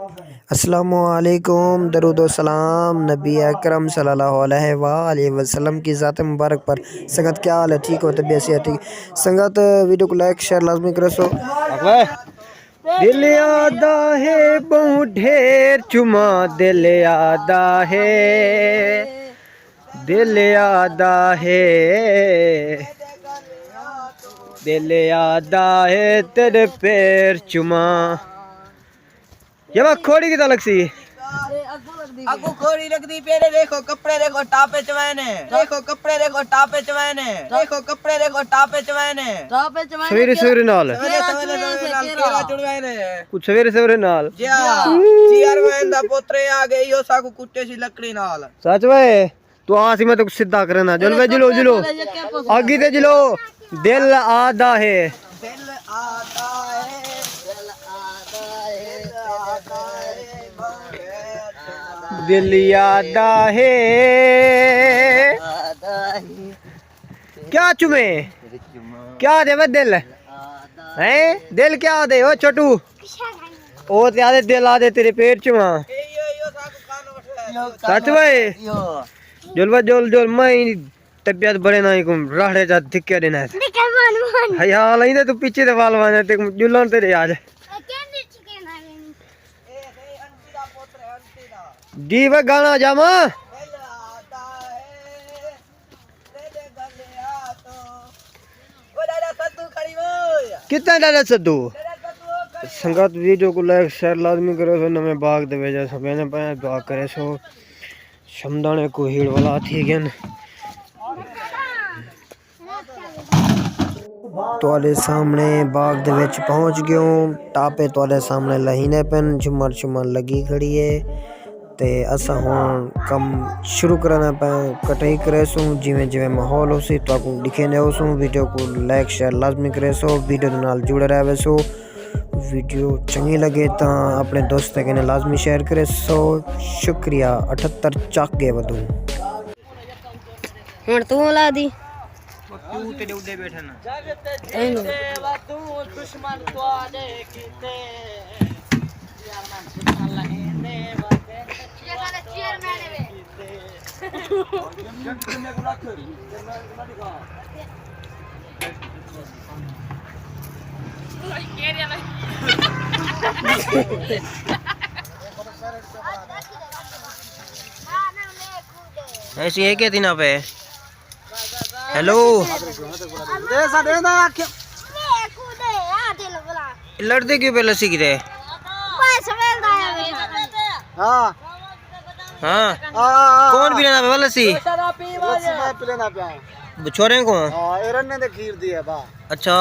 अस्सलामुअलैकुम दरूदो सलाम नबी अकरम सल्लल्लाहु अलैहि वसल्लम की ज़ात मुबारक पर। संगत क्या हाल है? ठीक हो? तबीयत से ठीक? संगत वीडियो को लाइक शेयर लाजमी करो। सो दिल आदा है बहु ढेर चुमा, दिल आदा है, दिल आदा है, दिल आदा है तेरे पैर चुमा। ये बात खोड़ी की तलक सी अगू खोड़ी लग दी पेरे। देखो कपड़े देखो टापे चवैने, देखो कपड़े देखो टापे चवैने, देखो कपड़े देखो टापे चवैने। सवेरे सवेरे नाल केरा चुड़वैने कुछ सवेरे सवेरे नाल चेयरमैन दा पोतरे आ गए यो साकू कुत्ते सी लकड़ी नाल। सच में तू आसी में तो सीधा करना। जल वे जलो जलो आगे ते जलो। दिल आदा है, दिल आता है, दिल आता है, आता है, दिल आदा है। क्या चुमे क्या दे वे दिल है? दिल क्या दे ओ छोटू? ओ ते आदे दिल आदे तेरे पेट चुमा। सच में जुलवा जोल जोल मैं तबियत बड़े ना को राड़े जा धिक्के देना है। हाय हाल नहीं तू पीछे दे वाल वाने ते जुलन तेरे आज दी वे गाना जामा कितना डाला सद्दू। संगत वीडियो को लाइक शेयर लाजमी करो। सो नमे बाग दे भेजा सब ने पाए दुआ करे। सो शमदाने को हीड़ वाला थी गन तोले सामने बाग दे विच पहुंच गयो। टापे तोले सामने लहीने पेन झुमर झुमर लगी खड़ी है ते असा हुन कम शुरू करना पे कटाई करे। सो जिवें जिवें माहौल होसी तो आपको दिखेने हो। सो वीडियो को लाइक शेयर लाजमी करे। सो वीडियो दे नाल जुड़े रहे। सो वीडियो चंगी लगे तो अपने दोस्तों के लाजमी शेयर करे। सो शुक्रिया। 78 चक गए वधू हुन तू ला दी तू ते उडे बैठे ना दुश्मन तो आने कीते यार मान दुश्मन लहेंदे वादे ये सारे चेयरमैन है ऐसी है क्या दिन पे? हेलो लड़ते क्यों पे लस्सी गिरे? हाँ हाँ कौन पीना पे लस्सी? छोरे को एरन ने खीर दी है बा। अच्छा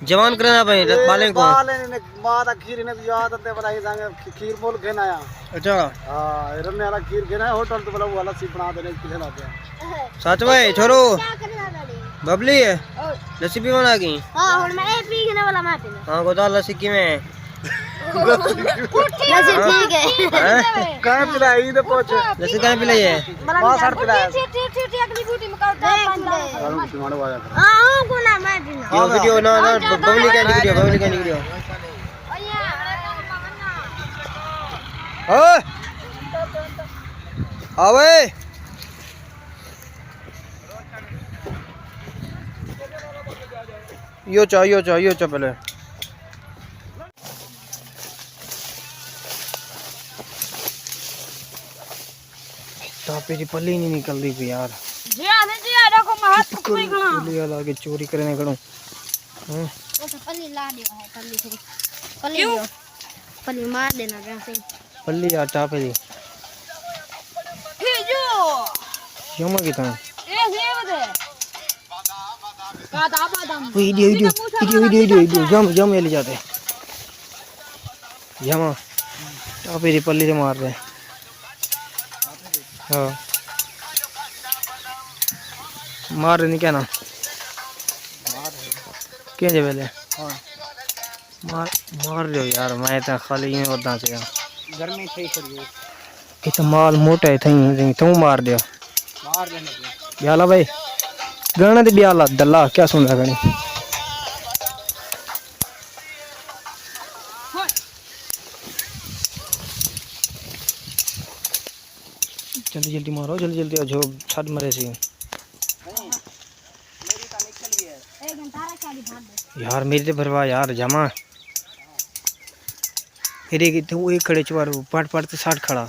जवान करना पे बाले को ने मां दा खीर ने याद ते बनाई संग खीर मोल खेना आया। अच्छा हां एरन ने वाला खीर खेना होटल तो बोला वाला सी बना देने के लिए ना पे। सच में छोरो बबली है लस्सी पीवाना की? हां हुन मैं ए पीने वाला मैं पीना। हां गोदा लस्सी की में लस्सी ठीक है कहां पिलाई तो पूछ लस्सी कहां पिलाई है? मां सर पिलाया ठीक अगली बूटी में कर दे और तुम्हारे वाला हां को ना मैं पीना। यो वीडियो ना ना बबली का वीडियो बबली का वीडियो ओए आवे यो चा पहले तापे की पल्ली नहीं निकल रही भी यार। जी देखो मैं हाथ पकड़ी खड़ा पल्ली वाला के चोरी करने खड़ो। हां तो पल्ली ला दे है पल्ली थोड़ी पल्ली दो पल्ली मार देना वैसे पल्ली यार टापे दी भेजो यमा कितना ए सेव दे का बादाम वीडियो जम ले जाते यमा टापे दी पल्ली से मार रहे। हाँ मार नहीं क्या ना क्या जे पहले मार दो यार। मैं तो खाली में उदा से गर्मी थई खड़ी कि तो माल मोटा है थई तू मार दिया मार देने ब्याला भाई गाना दे ब्याला दल्ला क्या सुन रहा गाने जल्दी जल्दी मारो, जल्दी जल्दी जो छत मरे सी। नहीं मेरी तो निकल गई है। एक घंटा रखा दी भाग दे यार मेरी तो भरवा यार जमा। फिर एक तू एक खड़े चवार पट पट ते 60 खड़ा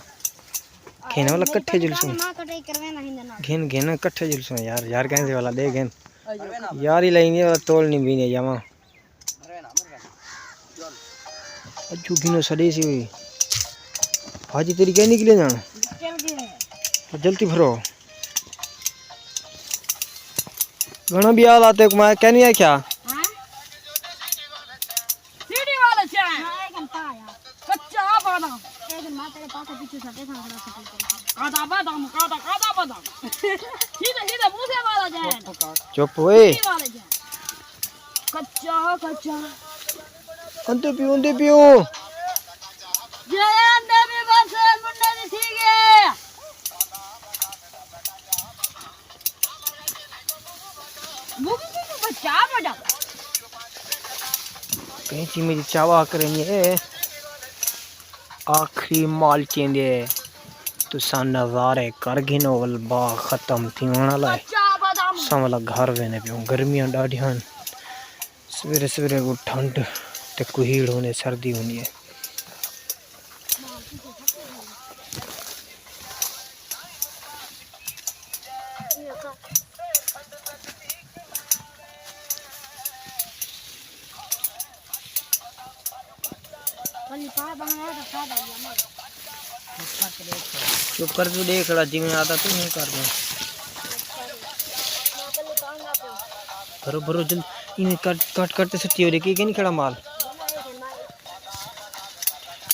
घेन वाला कट्ठे जुलसू मां कटाई करवे नहीं देना घेन घेन कट्ठे जुलसू यार यार कैसे वाला दे घेन मरवे ना यार ही लाइने वाला तोल नहीं भी नहीं जमा मरवे ना चल अजू घिनो सड़ी सी हुई हाजी तेरी क्या निकले जान चल गए तो जल्दी भरो घणा भी आल आते मैं क्या नहीं है क्या हां सीढ़ी वाला चाय एक घंटा आया कच्चा बादाम एक मां तेरे पास पीछे सटे खाना सकती कादा बादाम कादा बादाम सीधा सीधा मुंह से वाला जाए चुप ओए वाला जाए कच्चा अंते पियो जयन देवी बस मुंडे दी ठीक है मुंह बच्चा बड़ा कहीं ची मेरी चावा करेंगे आखिरी माल चेंदे तुसा नजारे कर गिनो वल बा खत्म थी होना लाए कच्चा बादाम समला घर वेने पियो गर्मियां डाढ़ियां सवेरे सवेरे को ठंड ते कुहीड़ होने सर्दी होनी है पल्ली पा बनाया तो खा दिया मैं चुप कर तू देख रहा जी में आता तू नहीं कर दे पल्ली पाऊंगा तो भरो भरो जल इन्हें कट करते सच्ची हो रही कि नहीं खड़ा माल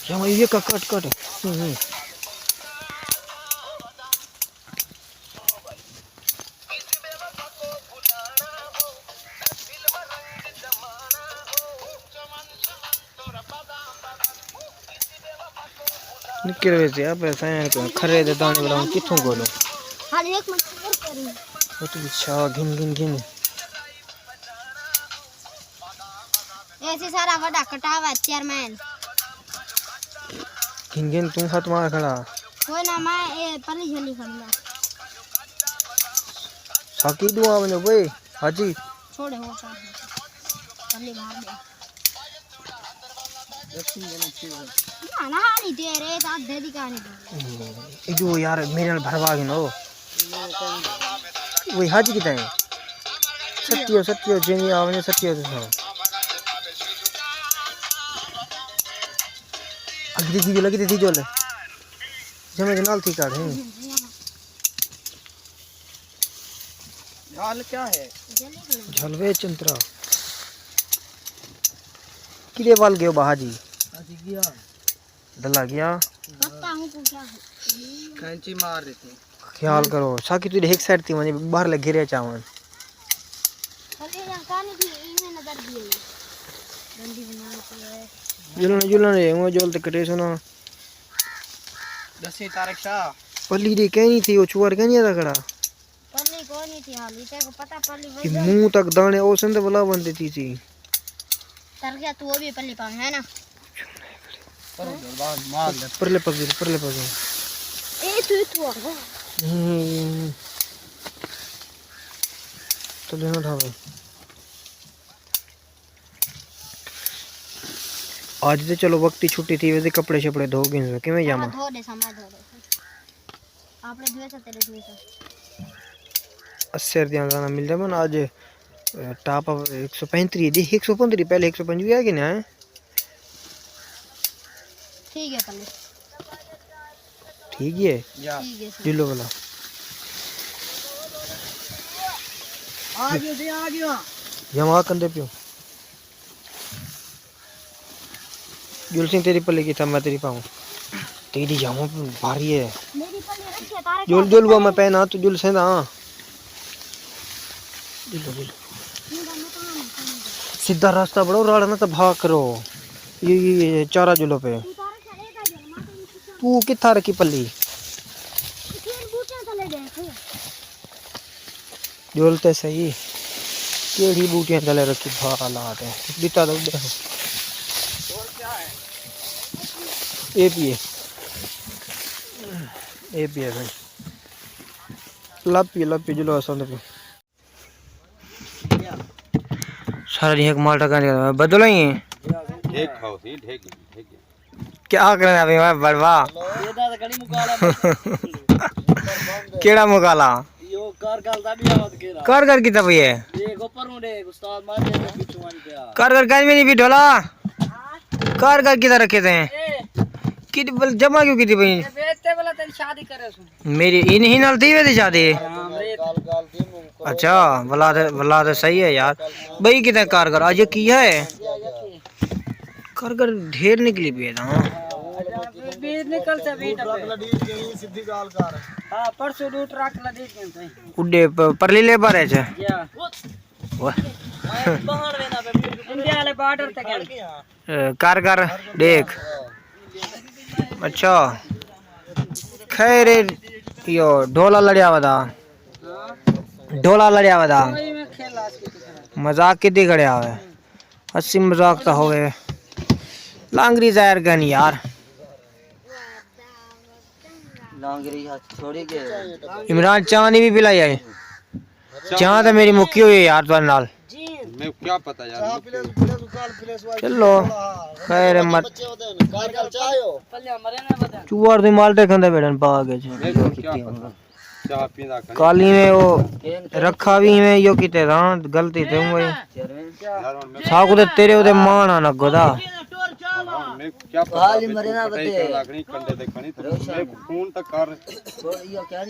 क्या ये कट निकल रहे थे अब ऐसा है कि खरे दे दाने बनाऊं किथों गोलो हां एक मिनट और करूं वो तो अच्छा घिन ऐसे सारा बड़ा कटावा चेयरमैन घिन तू हाथ मार खड़ा कोई ना मैं ये पल्ली झोली खड़ना साकी दुआ बने भाई हाजी छोड़े हो सा पल्ली भाग दे ना ना नहीं दे रे तो दे दी कहानी दो इदो यार मेरे नाल भरवा गिनो वही हाजी किता है सत्यो जेनी आवने सत्यो तो अगली थी जो ले जमे नाल थी काढ़ है हाल क्या है झलवे चंत्रा किले वाल गयो बाहाजी आज गया डला गया पता हूं पूछा कैंची मार देते ख्याल करो साकी तू एक साइड थी वने बाहर ले गिरे चावन पल्ली ना कहानी थी इन्हें नजर दिए डंडी बना के जुलन रे वो जोल ते कटे सुना 10 तारीख शाह पल्ली रे कहनी थी वो चुवार कहनी था खड़ा पल्ली कोई नहीं थी हाल इसे को पता पल्ली कि वही मुंह तक दाने ओ संद बला बन देती थी तर गया तू वो भी पल्ली पाऊं है ना मार ले परले पग ए तू तो लेना उठावे आज तो चलो वक्त ही छुट्टी थी वैसे कपड़े शपड़े धो गए कि मैं जामा धो दे समय धो दे आपने धोए से तेरे धोए से 80 रुपया गाना मिल जाए आज टॉप अप 135 दी 115 पहले 105 आ गए ना ठीक है पल्ली ठीक है जा ठीक है दिलो वाला आ गया जमा कंदे पियो जुल सिंह तेरी पल्ले की था मैं तेरी पाऊँ तेरी जामा भारी है मेरी पल्ली रखी है तारे जुल जुल वो मैं पहना तो जुल से ना जुल सीधा रास्ता बढ़ो राड़ ना तो भाग करो ये चारा जुलो पे तू तारे चलेगा जे मां तो तू किथा रखी पल्ली तीन बूटियां चले गए जुलते सही केड़ी बूटियां चले रखी भालात है दिता दो देखो और क्या है ए पिए भाई लपी जुलो असंद पे सारा एक माल टका बदलो ही ढेक खाओ सी ढेक क्या करना अभी मैं बड़वा ये दा गणी मुकाला केड़ा मुकाला यो कर दा भी आवत केरा कर की तब ये देख ऊपर नु देख उस्ताद मार दे पीछे मान पे कर काज में नहीं भी ढोला कर किधर रखे थे कि जमा क्यों की थी भाई बेचते वाला तेरी शादी करे सु मेरी इन्हीं नाल थी वैसे शादी अच्छा भला तो सही है यार भाई कितने कारगर आज ये किया है कारगर ढेर निकली भी है ना बीज निकल से बीट सीधी गाल कर हां परसों दो ट्रक लदी के उड्डे परली ले बारे छे या वाह बाहर वेना पे इंडिया वाले बॉर्डर तक कारगर देख अच्छा खैर यो ढोला लड़िया वदा वही में खेला इसके मजाक कितनी खड़िया है हंसी मजाक तो हो गए लांगरी जायर गन यार लांगरी हाथ छोड़ी के इमरान चांदी भी पिलाई है चांद तो मेरी मुक्की हुई है यार तुम्हारे नाल मैं क्या पता यार चलो खैर मत पल्ले मरे ना बता चुआर दी माल्टे खंदे बैठन पा के मैं क्या पता चाह पीना काली में वो रखा भी में यो किते था गलती थे वही यार मैं साकू ते तेरे उते मान आना गोदा मैं क्या पता मरे ना बते लागनी कंडे ते खणी तो मैं फोन तक कर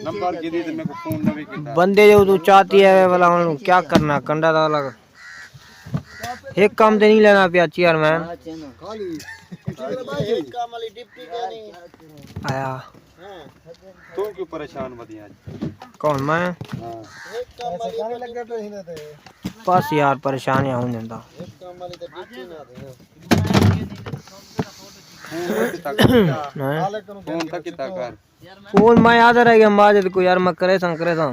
नंबर की दी तो मेरे को फोन न भी किया बंदे जो तू चाहती है वाला हम क्या करना कंडा दा अलग एक काम ते नहीं लेना पिया चेयरमैन आया तू क्यों परेशान बदिया कौन मैं हां बस यार परेशान ही हूं जिंदा फोन तक किता कर फोन मैं याद रह गया माजिद को यार मैं करे था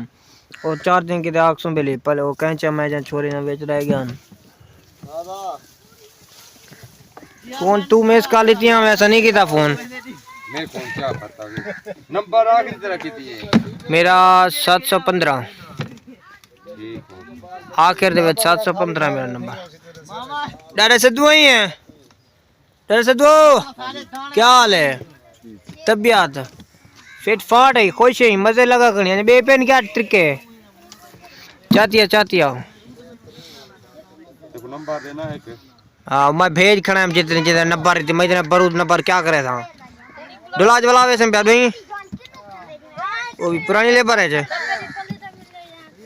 और 4 दिन के आखसों बेली पहले वो कैंचा मैं जन छोरी ना बेच रह गया फोन तू मेस का लेती है वैसा नहीं किया फोन मैं कौन क्या पता नंबर आखिरी तरह की दी है मेरा 715 ठीक हो आखिर दे 715 मेरा नंबर डारे सिद्धू ही है डारे सिद्धू क्या हाल है तबियत फिट फाट है खुश है मजे लगा करनी बे पेन क्या ट्रिक है चाहती है देखो नंबर देना है कि हाँ मैं भेज खड़ा है जितने नंबर मैं इतने बरूद नंबर क्या करे था डुलाज वाला वैसे प्यार भाई वो भी पुरानी लेबर है जे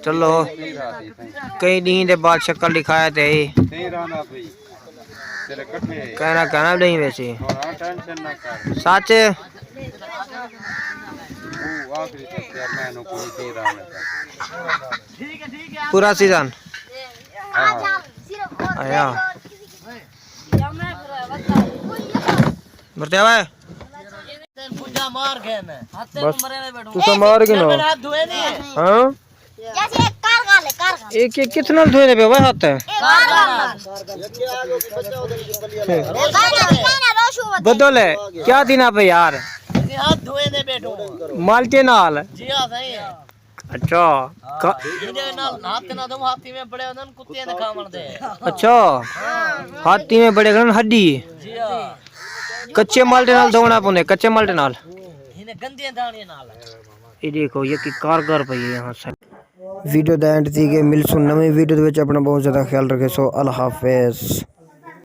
चलो कई दिन के बाद शक्ल दिखाया थे नहीं रहना भाई तेरे कट्ठे कहना नहीं वैसे हां टेंशन ना कर सच वो आखिरी तक यार मैं नो कोई नहीं रहना पूरा सीजन आया मरते भाई पूजा मार गए मैं हाथे बस मरे में बैठो तू संभाल के ना हाथ धोए नहीं हाँ जैसे एक कार एक कितना धोए दे भाई हाथ बदल है क्या दिन पे यार हाथ धोए नहीं बैठो मालटे नाल जी हां सही है अच्छा इने नाल हाथ ना दम हाथी में बड़े होन कुत्ते ने खावन दे अच्छा हाथी में बड़े गन हड्डी जी हां कच्चे माल्टे नाल धोना पौंदे कच्चे माल्टे नाल इने गंदे दाने नाल ये देखो ये की कारगर पई है यहां से वीडियो दा एंड थी के मिलसु नवी वीडियो दे विच अपना बहुत ज्यादा ख्याल रखे सो अल्लाह हाफिज।